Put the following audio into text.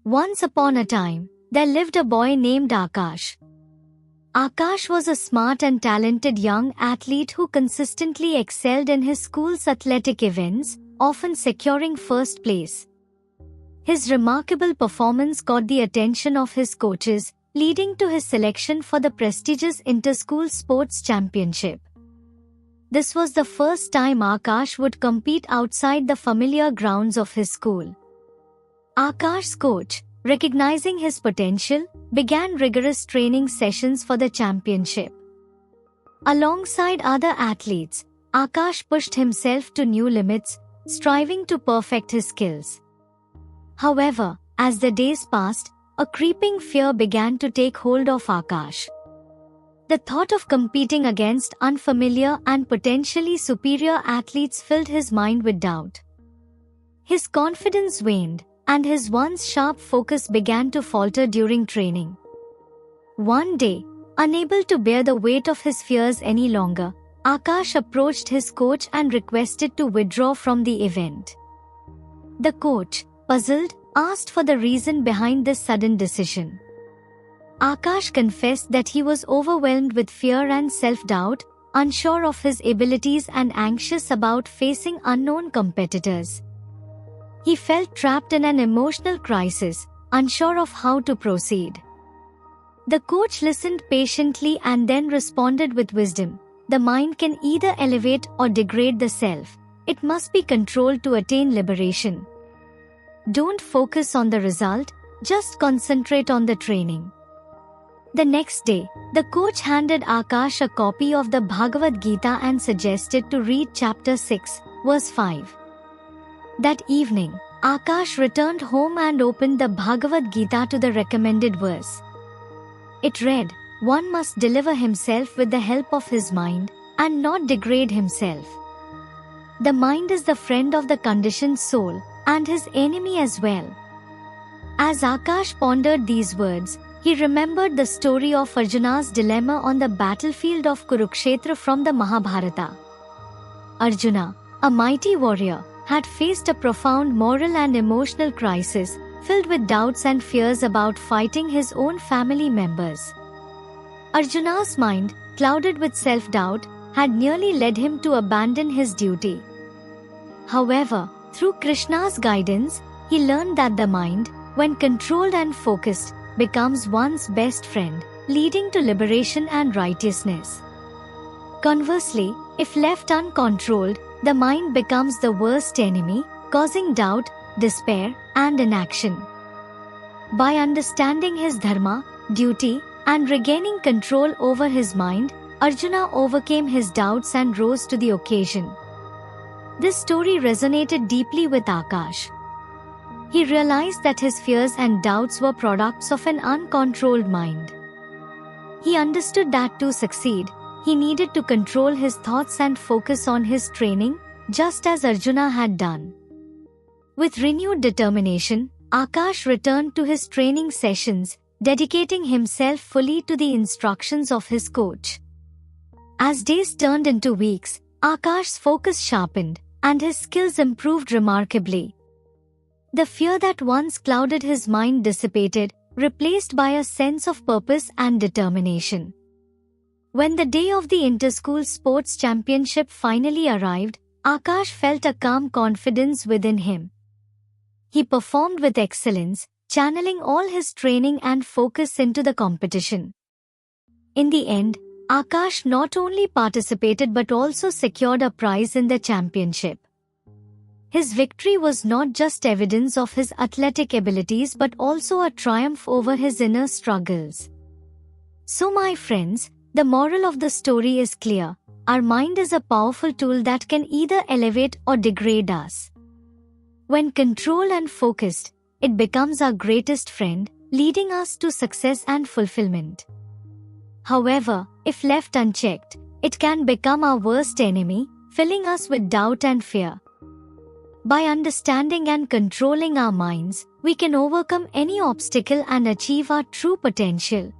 Once upon a time, there lived a boy named Akash. Akash was a smart and talented young athlete who consistently excelled in his school's athletic events, often securing first place. His remarkable performance got the attention of his coaches, leading to his selection for the prestigious Inter-School Sports Championship. This was the first time Akash would compete outside the familiar grounds of his school. Akash's coach, recognizing his potential, began rigorous training sessions for the championship. Alongside other athletes, Akash pushed himself to new limits, striving to perfect his skills. However, as the days passed, a creeping fear began to take hold of Akash. The thought of competing against unfamiliar and potentially superior athletes filled his mind with doubt. His confidence waned, and his once sharp focus began to falter during training. One day, unable to bear the weight of his fears any longer, Akash approached his coach and requested to withdraw from the event. The coach, puzzled, asked for the reason behind this sudden decision. Akash confessed that he was overwhelmed with fear and self-doubt, unsure of his abilities and anxious about facing unknown competitors. He felt trapped in an emotional crisis, unsure of how to proceed. The coach listened patiently and then responded with wisdom. The mind can either elevate or degrade the self. It must be controlled to attain liberation. Don't focus on the result, just concentrate on the training. The next day, the coach handed Akash a copy of the Bhagavad Gita and suggested to read chapter 6, verse 5. That evening, Akash returned home and opened the Bhagavad Gita to the recommended verse. It read, "One must deliver himself with the help of his mind, and not degrade himself. The mind is the friend of the conditioned soul, and his enemy as well." As Akash pondered these words, he remembered the story of Arjuna's dilemma on the battlefield of Kurukshetra from the Mahabharata. Arjuna, a mighty warrior, had faced a profound moral and emotional crisis, filled with doubts and fears about fighting his own family members. Arjuna's mind, clouded with self-doubt, had nearly led him to abandon his duty. However, through Krishna's guidance, he learned that the mind, when controlled and focused, becomes one's best friend, leading to liberation and righteousness. Conversely, if left uncontrolled, the mind becomes the worst enemy, causing doubt, despair, and inaction. By understanding his dharma, duty, and regaining control over his mind, Arjuna overcame his doubts and rose to the occasion. This story resonated deeply with Akash. He realized that his fears and doubts were products of an uncontrolled mind. He understood that to succeed, he needed to control his thoughts and focus on his training, just as Arjuna had done. With renewed determination, Akash returned to his training sessions, dedicating himself fully to the instructions of his coach. As days turned into weeks, Akash's focus sharpened, and his skills improved remarkably. The fear that once clouded his mind dissipated, replaced by a sense of purpose and determination. When the day of the Inter-School Sports Championship finally arrived, Akash felt a calm confidence within him. He performed with excellence, channeling all his training and focus into the competition. In the end, Akash not only participated but also secured a prize in the championship. His victory was not just evidence of his athletic abilities but also a triumph over his inner struggles. So my friends, the moral of the story is clear. Our mind is a powerful tool that can either elevate or degrade us. When controlled and focused, it becomes our greatest friend, leading us to success and fulfillment. However, if left unchecked, it can become our worst enemy, filling us with doubt and fear. By understanding and controlling our minds, we can overcome any obstacle and achieve our true potential.